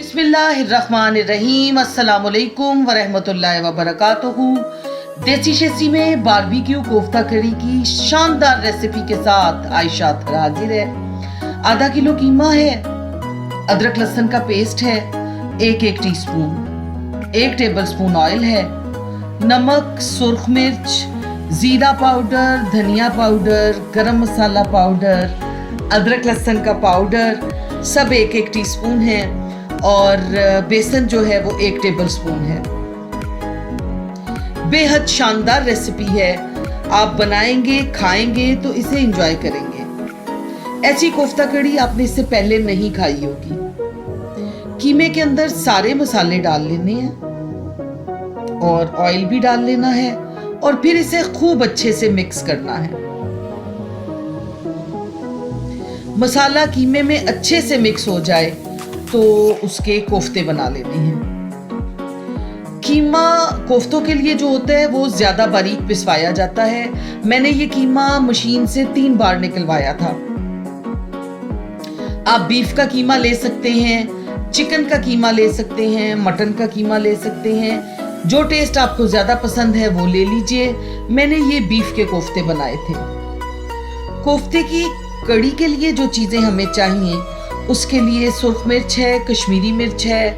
बिस्मिल्लाहिर्रहमानिर्रहीम, अस्सलामुअलैकुम वरहमतुल्लाहि वबरकातुहू। देसी शेसी में बारबेक्यू कोफ्ता करी की शानदार रेसिपी के साथ आयशा अतहर हाजिर है। आधा किलो कीमा है, अदरक लहसुन का पेस्ट है, एक टीस्पून, 1 टेबलस्पून ऑयल है, नमक, सुर्ख मिर्च, जीरा पाउडर, धनिया पाउडर, गरम मसाला पाउडर, अदरक लहसुन का पाउडर सब एक टीस्पून है और बेसन जो है वो 1 टेबलस्पून है। बेहद शानदार रेसिपी है, आप बनाएंगे खाएंगे तो इसे एंजॉय करेंगे। ऐसी कोफ्ता कड़ी आपने इससे पहले नहीं खाई होगी। कीमे के अंदर सारे मसाले डाल लेने हैं और ऑयल भी डाल लेना है और फिर इसे खूब अच्छे से मिक्स करना है। मसाला कीमे में अच्छे से मिक्स हो जाए तो उसके कोफ्ते बना लेने हैं। कीमा कोफ्तों के लिए जो होता है वो ज़्यादा बारीक पिसवाया जाता है। मैंने ये कीमा मशीन से 3 बार निकलवाया था। आप बीफ का कीमा ले सकते हैं, चिकन का कीमा ले सकते हैं, मटन का कीमा ले सकते हैं। जो टेस्ट आपको ज़्यादा पसंद है वो ले लीजिए। मैंने ये बीफ के कोफ्ते बनाए थे। कोफ्ते की कड़ी के लिए जो चीज़ें हमें चाहिए उसके लिए सुर्ख मिर्च है, कश्मीरी मिर्च है,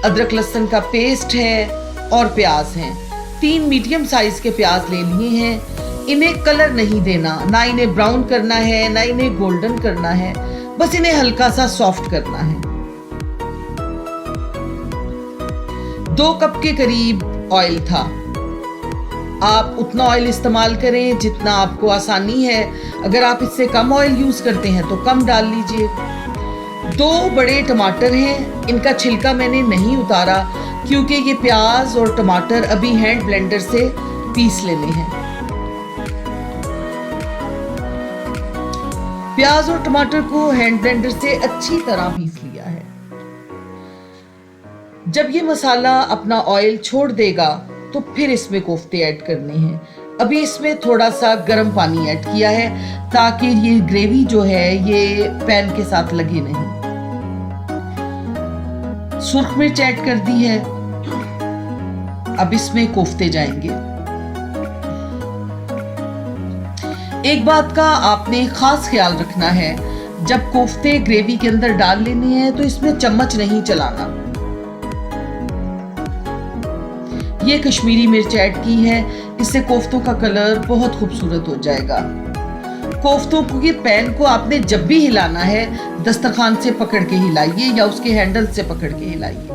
अदरक लहसुन का पेस्ट है और प्याज हैं। 3 मीडियम साइज़ के प्याज ले लिए हैं। इन्हें कलर नहीं देना, ना इन्हें ब्राउन करना है ना इन्हें गोल्डन करना है, बस इन्हें हल्का सा सॉफ्ट करना है। 2 कप के करीब ऑयल था। आप उतना ऑयल इस्तेमाल करें जितना आपको आसानी है। अगर आप इससे कम ऑयल यूज़ करते हैं तो कम डाल लीजिए। 2 बड़े टमाटर हैं, इनका छिलका मैंने नहीं उतारा क्योंकि ये प्याज और टमाटर अभी हैंड ब्लेंडर से पीस लेने हैं। प्याज और टमाटर को हैंड ब्लेंडर से अच्छी तरह पीस लिया है। जब ये मसाला अपना ऑयल छोड़ देगा तो फिर इसमें कोफ्ते ऐड करने हैं। अभी इसमें थोड़ा सा गर्म पानी ऐड किया है ताकि ये ग्रेवी जो है ये पैन के साथ लगे नहीं। सुर्ख मिर्च ऐड कर दी है। अब इसमें कोफ्ते जाएंगे। एक बात का आपने खास ख्याल रखना है, जब कोफ्ते ग्रेवी के अंदर डाल लेने हैं तो इसमें चम्मच नहीं चलाना। ये कश्मीरी मिर्च ऐड की है, इससे कोफ्तों का कलर बहुत खूबसूरत हो जाएगा। कोफ्तों के पैन को आपने जब भी हिलाना है दस्तरखान से पकड़ के हिलाइए या उसके हैंडल से पकड़ के हिलाइए।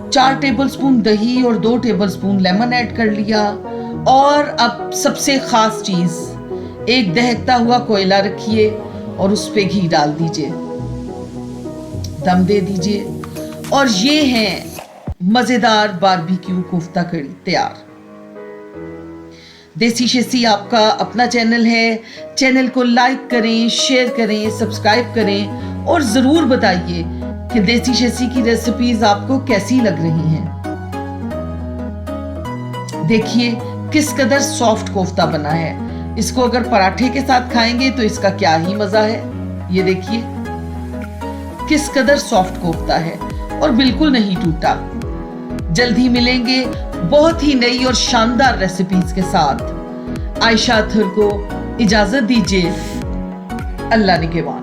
4 टेबलस्पून दही और 2 टेबलस्पून लेमन ऐड कर लिया। और अब सबसे खास चीज, एक दहकता हुआ कोयला रखिए और उस पे घी डाल दीजिए, दम दे दीजिए और ये है मजेदार बारबेक्यू कोफ्ता कड़ी तैयार। देसी शेसी आपका अपना चैनल है। चैनल को लाइक करें, शेयर करें, सब्सक्राइब करें और जरूर बताइए कि देसी शेसी की रेसिपीज आपको कैसी लग रही हैं। देखिए किस कदर सॉफ्ट कोफ्ता बना है। इसको अगर पराठे के साथ खाएंगे तो इसका क्या ही मजा है। ये देखिए किस कदर सॉफ्ट कोफ्ता है और बिल्कुल नहीं टूटा। जल्द ही मिलेंगे बहुत ही नई और शानदार रेसिपीज के साथ। आयशा अतहर को इजाजत दीजिए। अल्लाह निगहबान।